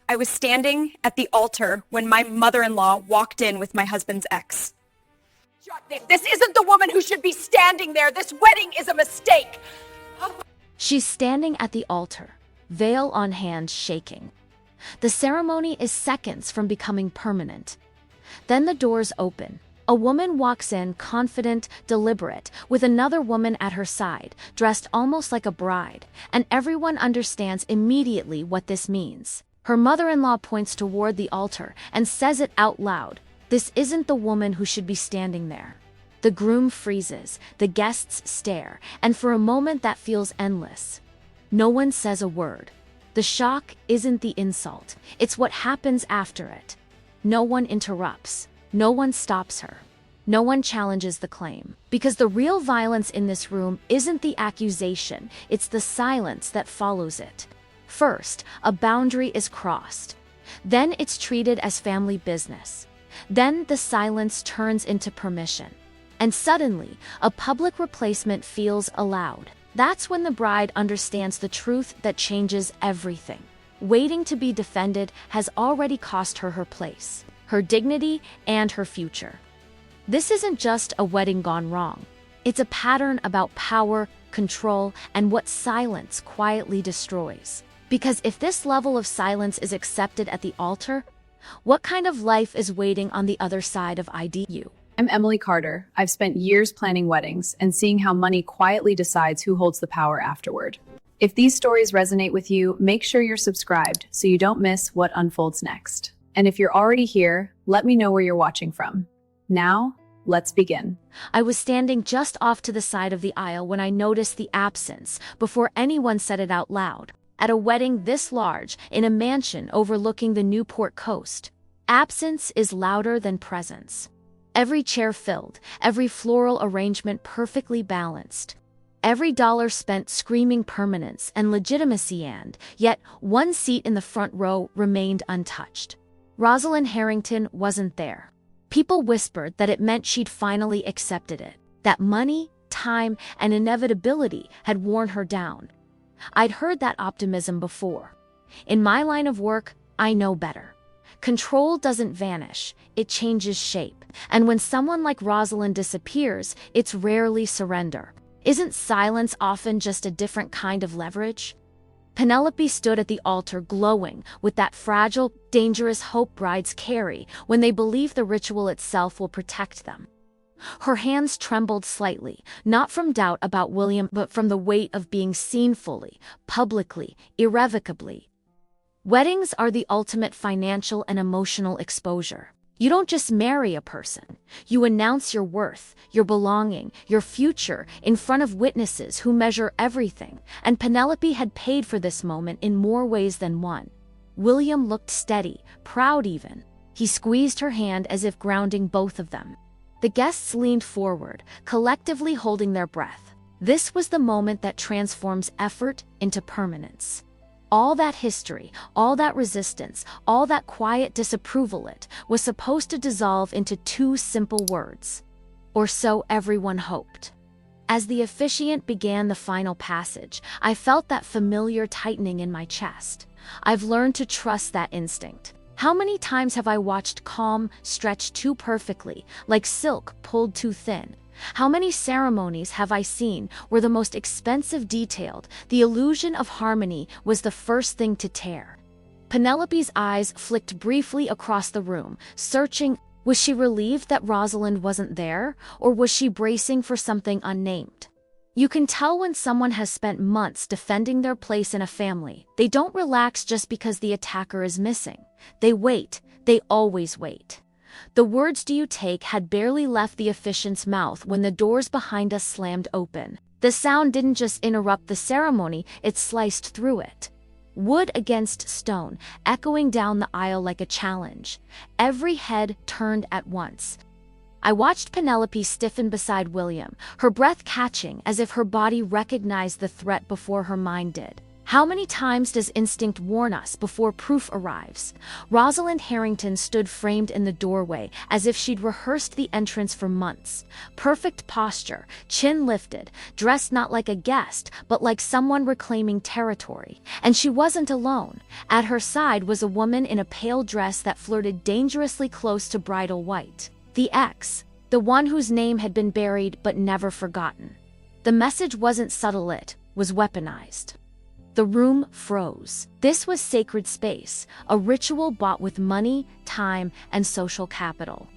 I was standing at the altar when my mother-in-law walked in with my husband's ex. This isn't the woman who should be standing there. This wedding is a mistake. She's standing at the altar, veil on hand, shaking. The ceremony is seconds from becoming permanent. Then the doors open. A woman walks in, confident, deliberate, with another woman at her side, dressed almost like a bride, and everyone understands immediately what this means. Her mother-in-law points toward the altar and says it out loud. This isn't the woman who should be standing there. The groom freezes, the guests stare, and for a moment that feels endless. No one says a word. The shock isn't the insult, it's what happens after it. No one interrupts. No one stops her. No one challenges the claim. Because the real violence in this room isn't the accusation, it's the silence that follows it. First, a boundary is crossed. Then it's treated as family business. Then the silence turns into permission. And suddenly, a public replacement feels allowed. That's when the bride understands the truth that changes everything. Waiting to be defended has already cost her her place, her dignity, and her future. This isn't just a wedding gone wrong. It's a pattern about power, control, and what silence quietly destroys. Because if this level of silence is accepted at the altar, what kind of life is waiting on the other side of IDU? I'm Emily Carter. I've spent years planning weddings and seeing how money quietly decides who holds the power afterward. If these stories resonate with you, make sure you're subscribed so you don't miss what unfolds next. And if you're already here, let me know where you're watching from. Now, let's begin. I was standing just off to the side of the aisle when I noticed the absence, before anyone said it out loud. At a wedding this large, in a mansion overlooking the Newport coast, absence is louder than presence. Every chair filled, every floral arrangement perfectly balanced. Every dollar spent screaming permanence and legitimacy, and yet one seat in the front row remained untouched. Rosalind Harrington wasn't there. People whispered that it meant she'd finally accepted it, that money, time, and inevitability had worn her down. I'd heard that optimism before. In my line of work, I know better. Control doesn't vanish, it changes shape. And when someone like Rosalind disappears, it's rarely surrender. Isn't silence often just a different kind of leverage? Penelope stood at the altar glowing with that fragile, dangerous hope brides carry when they believe the ritual itself will protect them. Her hands trembled slightly, not from doubt about William, but from the weight of being seen fully, publicly, irrevocably. Weddings are the ultimate financial and emotional exposure. You don't just marry a person. You announce your worth, your belonging, your future in front of witnesses who measure everything, and Penelope had paid for this moment in more ways than one. William looked steady, proud even. He squeezed her hand as if grounding both of them. The guests leaned forward, collectively holding their breath. This was the moment that transforms effort into permanence. All that history, all that resistance, all that quiet disapproval, it was supposed to dissolve into two simple words. Or so everyone hoped. As the officiant began the final passage, I felt that familiar tightening in my chest. I've learned to trust that instinct. How many times have I watched calm stretch too perfectly, like silk pulled too thin? How many ceremonies have I seen where the most expensive detailed, the illusion of harmony was the first thing to tear? Penelope's eyes flicked briefly across the room, searching. Was she relieved that Rosalind wasn't there, or was she bracing for something unnamed? You can tell when someone has spent months defending their place in a family. They don't relax just because the attacker is missing. They wait. They always wait. The words "do you take" had barely left the officiant's mouth when the doors behind us slammed open. The sound didn't just interrupt the ceremony, it sliced through it. Wood against stone, echoing down the aisle like a challenge. Every head turned at once. I watched Penelope stiffen beside William, her breath catching as if her body recognized the threat before her mind did. How many times does instinct warn us before proof arrives? Rosalind Harrington stood framed in the doorway as if she'd rehearsed the entrance for months. Perfect posture, chin lifted, dressed not like a guest, but like someone reclaiming territory. And she wasn't alone. At her side was a woman in a pale dress that flirted dangerously close to bridal white. The ex, the one whose name had been buried but never forgotten. The message wasn't subtle, it was weaponized. The room froze. This was sacred space, a ritual bought with money, time, and social capital.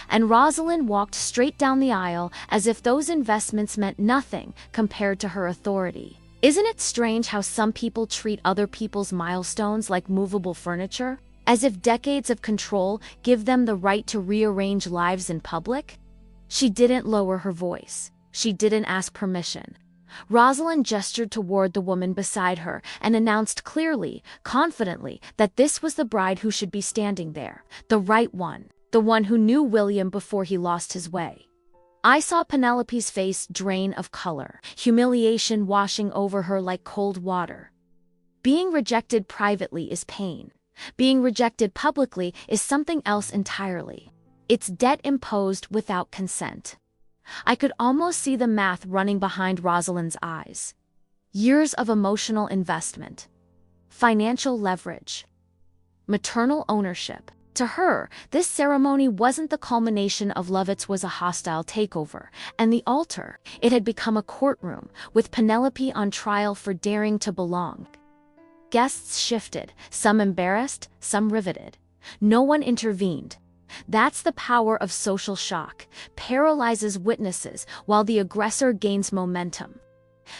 And Rosalind walked straight down the aisle as if those investments meant nothing compared to her authority. Isn't it strange how some people treat other people's milestones like movable furniture? As if decades of control give them the right to rearrange lives in public? She didn't lower her voice. She didn't ask permission. Rosalind gestured toward the woman beside her and announced clearly, confidently, that this was the bride who should be standing there, the right one, the one who knew William before he lost his way. I saw Penelope's face drain of color, humiliation washing over her like cold water. Being rejected privately is pain. Being rejected publicly is something else entirely. It's debt imposed without consent. I could almost see the math running behind Rosalind's eyes. Years of emotional investment, financial leverage, maternal ownership. To her, this ceremony wasn't the culmination of love, it was a hostile takeover. And the altar, it had become a courtroom, with Penelope on trial for daring to belong. Guests shifted, some embarrassed, some riveted. No one intervened. That's the power of social shock, paralyzes witnesses while the aggressor gains momentum.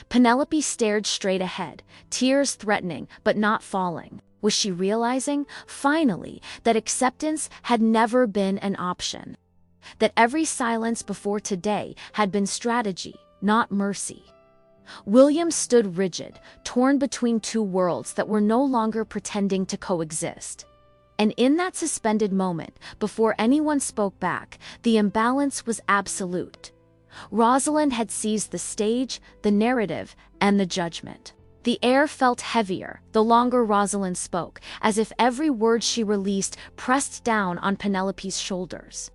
Penelope stared straight ahead, tears threatening but not falling. Was she realizing, finally, that acceptance had never been an option? That every silence before today had been strategy, not mercy? William stood rigid, torn between two worlds that were no longer pretending to coexist. And in that suspended moment, before anyone spoke back, the imbalance was absolute. Rosalind had seized the stage, the narrative, and the judgment. The air felt heavier the longer Rosalind spoke, as if every word she released pressed down on Penelope's shoulders.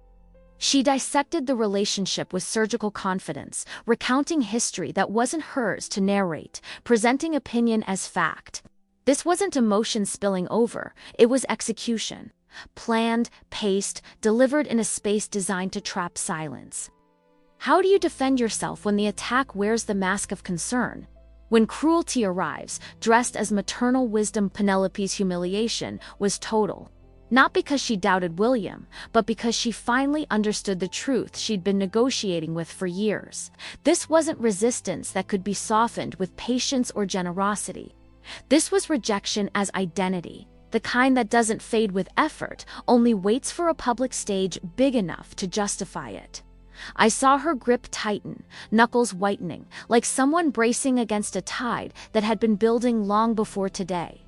She dissected the relationship with surgical confidence, recounting history that wasn't hers to narrate, presenting opinion as fact. This wasn't emotion spilling over, it was execution. Planned, paced, delivered in a space designed to trap silence. How do you defend yourself when the attack wears the mask of concern? When cruelty arrives, dressed as maternal wisdom, Penelope's humiliation was total. Not because she doubted William, but because she finally understood the truth she'd been negotiating with for years. This wasn't resistance that could be softened with patience or generosity. This was rejection as identity, the kind that doesn't fade with effort, only waits for a public stage big enough to justify it. I saw her grip tighten, knuckles whitening, like someone bracing against a tide that had been building long before today.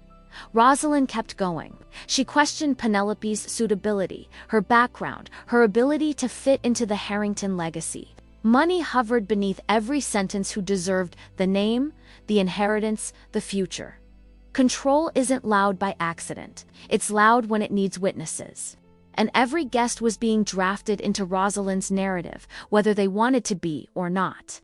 Rosalind kept going. She questioned Penelope's suitability, her background, her ability to fit into the Harrington legacy. Money hovered beneath every sentence: who deserved the name, the inheritance, the future. Control isn't loud by accident. It's loud when it needs witnesses. And every guest was being drafted into Rosalind's narrative, whether they wanted to be or not.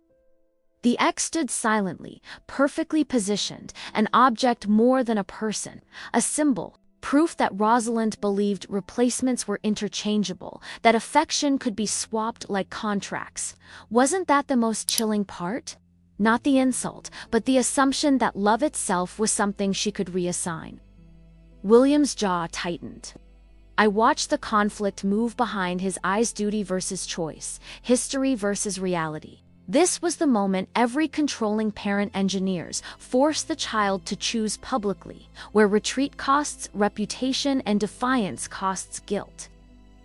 The ex stood silently, perfectly positioned, an object more than a person, a symbol, proof that Rosalind believed replacements were interchangeable, that affection could be swapped like contracts. Wasn't that the most chilling part? Not the insult, but the assumption that love itself was something she could reassign. William's jaw tightened. I watched the conflict move behind his eyes: duty versus choice, history versus reality. This was the moment every controlling parent engineers force the child to choose publicly, where retreat costs reputation and defiance costs guilt.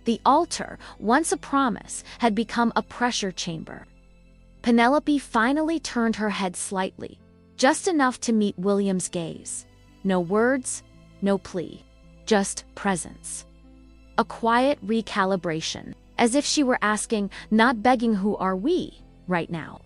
The altar, once a promise, had become a pressure chamber. Penelope finally turned her head slightly, just enough to meet William's gaze. No words, no plea, just presence. A quiet recalibration, as if she were asking, not begging, who are we right now?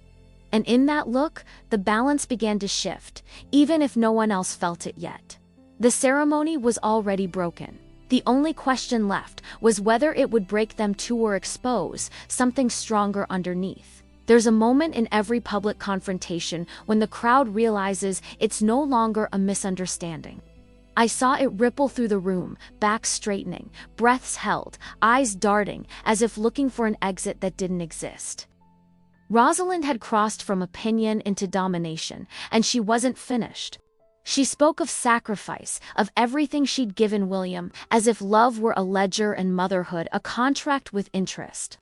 And in that look, the balance began to shift, even if no one else felt it yet. The ceremony was already broken. The only question left was whether it would break them too or expose something stronger underneath. There's a moment in every public confrontation when the crowd realizes it's no longer a misunderstanding. I saw it ripple through the room, backs straightening, breaths held, eyes darting, as if looking for an exit that didn't exist. Rosalind had crossed from opinion into domination, and she wasn't finished. She spoke of sacrifice, of everything she'd given William, as if love were a ledger and motherhood a contract with interest.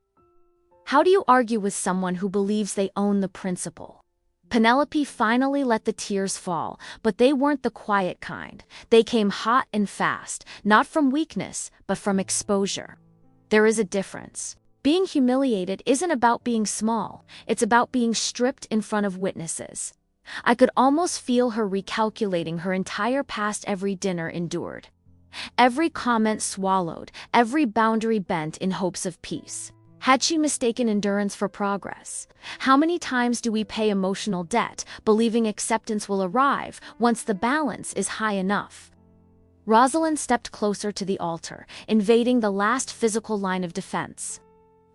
How do you argue with someone who believes they own the principle? Penelope finally let the tears fall, but they weren't the quiet kind. They came hot and fast, not from weakness, but from exposure. There is a difference. Being humiliated isn't about being small, it's about being stripped in front of witnesses. I could almost feel her recalculating her entire past, every dinner endured, every comment swallowed, every boundary bent in hopes of peace. Had she mistaken endurance for progress? How many times do we pay emotional debt, believing acceptance will arrive once the balance is high enough? Rosalind stepped closer to the altar, invading the last physical line of defense.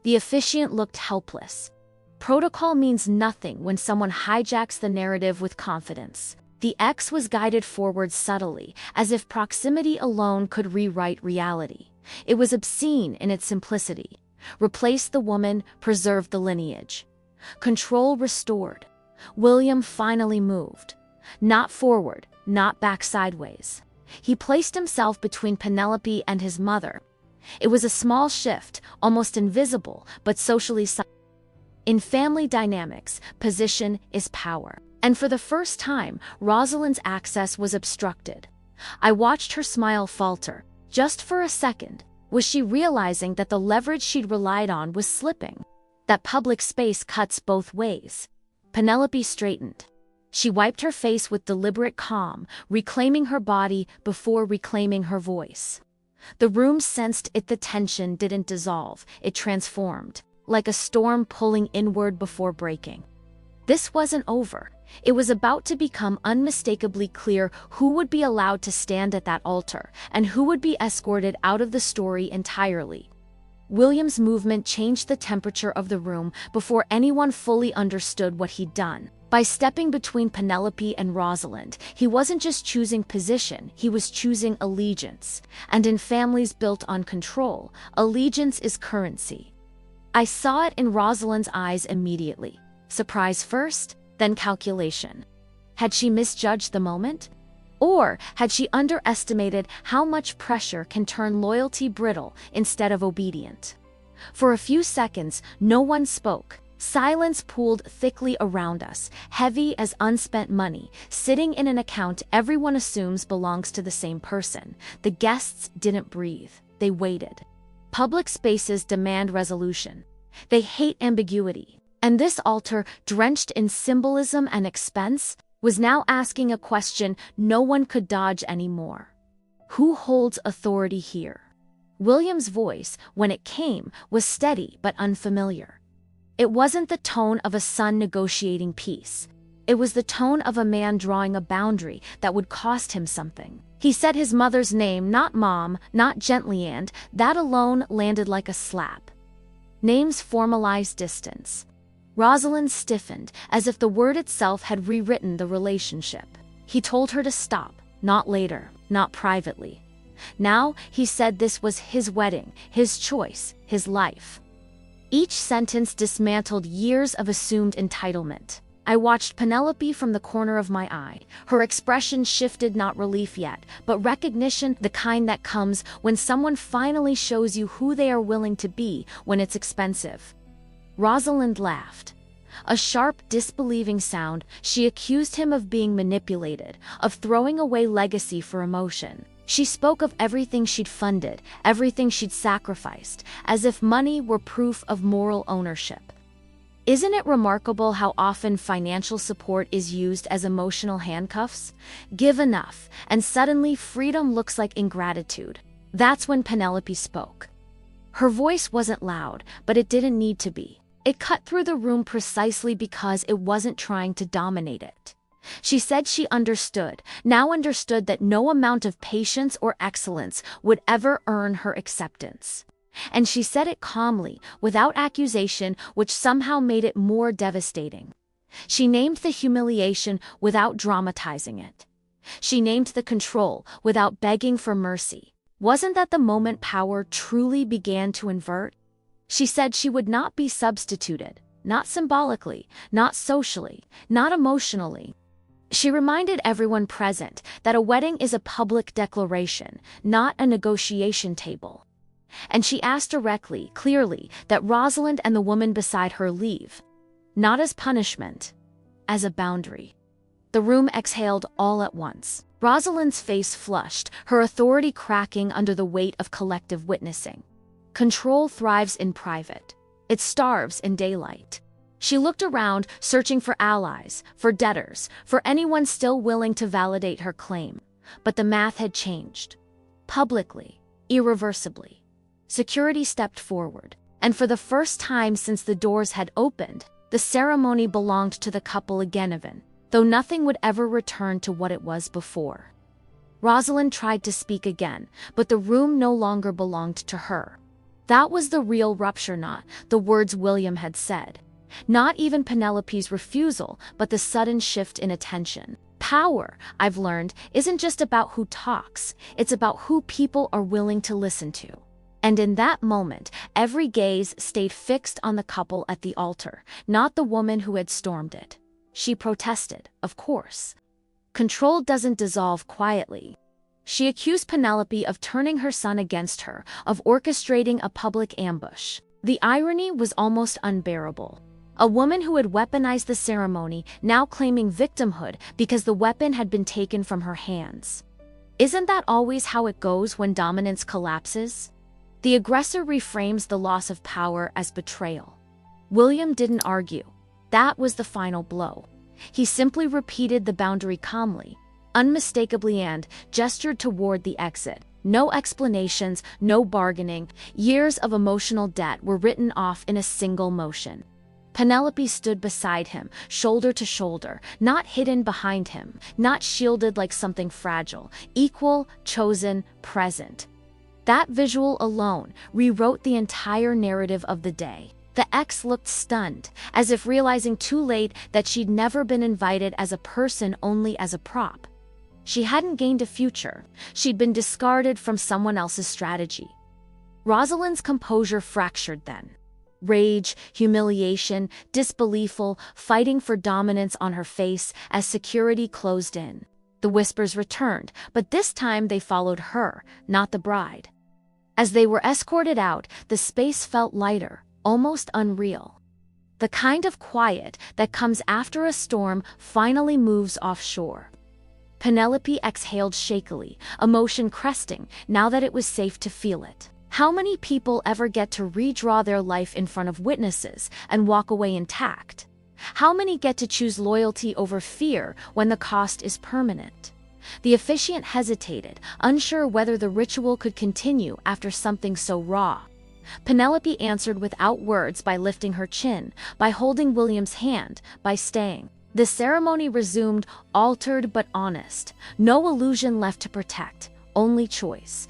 The officiant looked helpless. Protocol means nothing when someone hijacks the narrative with confidence. The X was guided forward subtly, as if proximity alone could rewrite reality. It was obscene in its simplicity. Replace the woman, preserve the lineage. Control restored. William finally moved. Not forward, not back sideways. He placed himself between Penelope and his mother. It was a small shift, almost invisible, but socially silent. In family dynamics, position is power. And for the first time, Rosalind's access was obstructed. I watched her smile falter. Just for a second, was she realizing that the leverage she'd relied on was slipping? That public space cuts both ways. Penelope straightened. She wiped her face with deliberate calm, reclaiming her body before reclaiming her voice. The room sensed it. The tension didn't dissolve, it transformed, like a storm pulling inward before breaking. This wasn't over. It was about to become unmistakably clear who would be allowed to stand at that altar, and who would be escorted out of the story entirely. William's movement changed the temperature of the room before anyone fully understood what he'd done. By stepping between Penelope and Rosalind, he wasn't just choosing position, he was choosing allegiance. And in families built on control, allegiance is currency. I saw it in Rosalind's eyes immediately. Surprise first, then calculation. Had she misjudged the moment? Or had she underestimated how much pressure can turn loyalty brittle instead of obedient? For a few seconds, no one spoke. Silence pooled thickly around us, heavy as unspent money, sitting in an account everyone assumes belongs to the same person. The guests didn't breathe. They waited. Public spaces demand resolution. They hate ambiguity. And this altar, drenched in symbolism and expense, was now asking a question no one could dodge anymore. Who holds authority here? William's voice, when it came, was steady but unfamiliar. It wasn't the tone of a son negotiating peace. It was the tone of a man drawing a boundary that would cost him something. He said his mother's name, not mom, not gently, and that alone landed like a slap. Names formalized distance. Rosalind stiffened, as if the word itself had rewritten the relationship. He told her to stop, not later, not privately. Now, he said this was his wedding, his choice, his life. Each sentence dismantled years of assumed entitlement. I watched Penelope from the corner of my eye. Her expression shifted, not relief yet, but recognition, the kind that comes when someone finally shows you who they are willing to be when it's expensive. Rosalind laughed. A sharp, disbelieving sound. She accused him of being manipulated, of throwing away legacy for emotion. She spoke of everything she'd funded, everything she'd sacrificed, as if money were proof of moral ownership. Isn't it remarkable how often financial support is used as emotional handcuffs? Give enough, and suddenly freedom looks like ingratitude. That's when Penelope spoke. Her voice wasn't loud, but it didn't need to be. It cut through the room precisely because it wasn't trying to dominate it. She said she understood, now understood that no amount of patience or excellence would ever earn her acceptance. And she said it calmly, without accusation, which somehow made it more devastating. She named the humiliation without dramatizing it. She named the control without begging for mercy. Wasn't that the moment power truly began to invert? She said she would not be substituted, not symbolically, not socially, not emotionally. She reminded everyone present that a wedding is a public declaration, not a negotiation table. And she asked directly, clearly, that Rosalind and the woman beside her leave. Not as punishment, as a boundary. The room exhaled all at once. Rosalind's face flushed, her authority cracking under the weight of collective witnessing. Control thrives in private. It starves in daylight. She looked around, searching for allies, for debtors, for anyone still willing to validate her claim. But the math had changed. Publicly, irreversibly. Security stepped forward, and for the first time since the doors had opened, the ceremony belonged to the couple again, though nothing would ever return to what it was before. Rosalind tried to speak again, but the room no longer belonged to her. That was the real rupture, not the words William had said. Not even Penelope's refusal, but the sudden shift in attention. Power, I've learned, isn't just about who talks, it's about who people are willing to listen to. And in that moment, every gaze stayed fixed on the couple at the altar, not the woman who had stormed it. She protested, of course. Control doesn't dissolve quietly. She accused Penelope of turning her son against her, of orchestrating a public ambush. The irony was almost unbearable. A woman who had weaponized the ceremony now claiming victimhood because the weapon had been taken from her hands. Isn't that always how it goes when dominance collapses? The aggressor reframes the loss of power as betrayal. William didn't argue. That was the final blow. He simply repeated the boundary calmly, unmistakably, and gestured toward the exit. No explanations, no bargaining. Years of emotional debt were written off in a single motion. Penelope stood beside him, shoulder to shoulder, not hidden behind him, not shielded like something fragile, equal, chosen, present. That visual alone rewrote the entire narrative of the day. The ex looked stunned, as if realizing too late that she'd never been invited as a person, only as a prop. She hadn't gained a future. She'd been discarded from someone else's strategy. Rosalind's composure fractured then. Rage, humiliation, disbelieful, fighting for dominance on her face as security closed in. The whispers returned, but this time they followed her, not the bride. As they were escorted out, the space felt lighter, almost unreal. The kind of quiet that comes after a storm finally moves offshore. Penelope exhaled shakily, emotion cresting now that it was safe to feel it. How many people ever get to redraw their life in front of witnesses and walk away intact? How many get to choose loyalty over fear when the cost is permanent? The officiant hesitated, unsure whether the ritual could continue after something so raw. Penelope answered without words, by lifting her chin, by holding William's hand, by staying. The ceremony resumed, altered but honest. No illusion left to protect, only choice.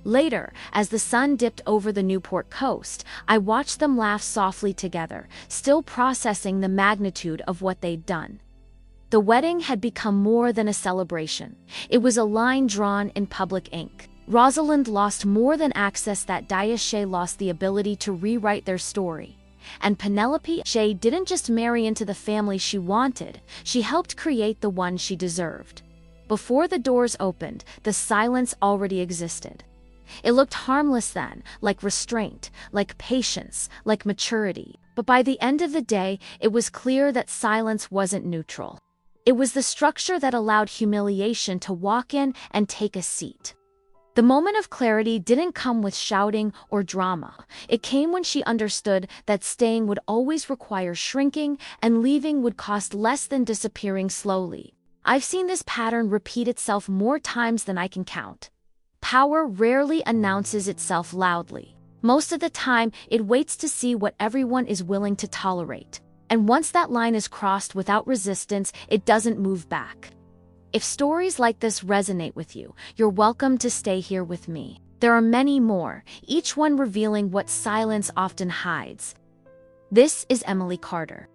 Later, as the sun dipped over the Newport coast, I watched them laugh softly together, still processing the magnitude of what they'd done. The wedding had become more than a celebration. It was a line drawn in public ink. Rosalind lost more than access, that Daisha lost the ability to rewrite their story. And Penelope Shea didn't just marry into the family she wanted, she helped create the one she deserved. Before the doors opened, the silence already existed. It looked harmless then, like restraint, like patience, like maturity. But by the end of the day, it was clear that silence wasn't neutral. It was the structure that allowed humiliation to walk in and take a seat. The moment of clarity didn't come with shouting or drama. It came when she understood that staying would always require shrinking and leaving would cost less than disappearing slowly. I've seen this pattern repeat itself more times than I can count. Power rarely announces itself loudly. Most of the time, it waits to see what everyone is willing to tolerate. And once that line is crossed without resistance, it doesn't move back. If stories like this resonate with you, you're welcome to stay here with me. There are many more, each one revealing what silence often hides. This is Emily Carter.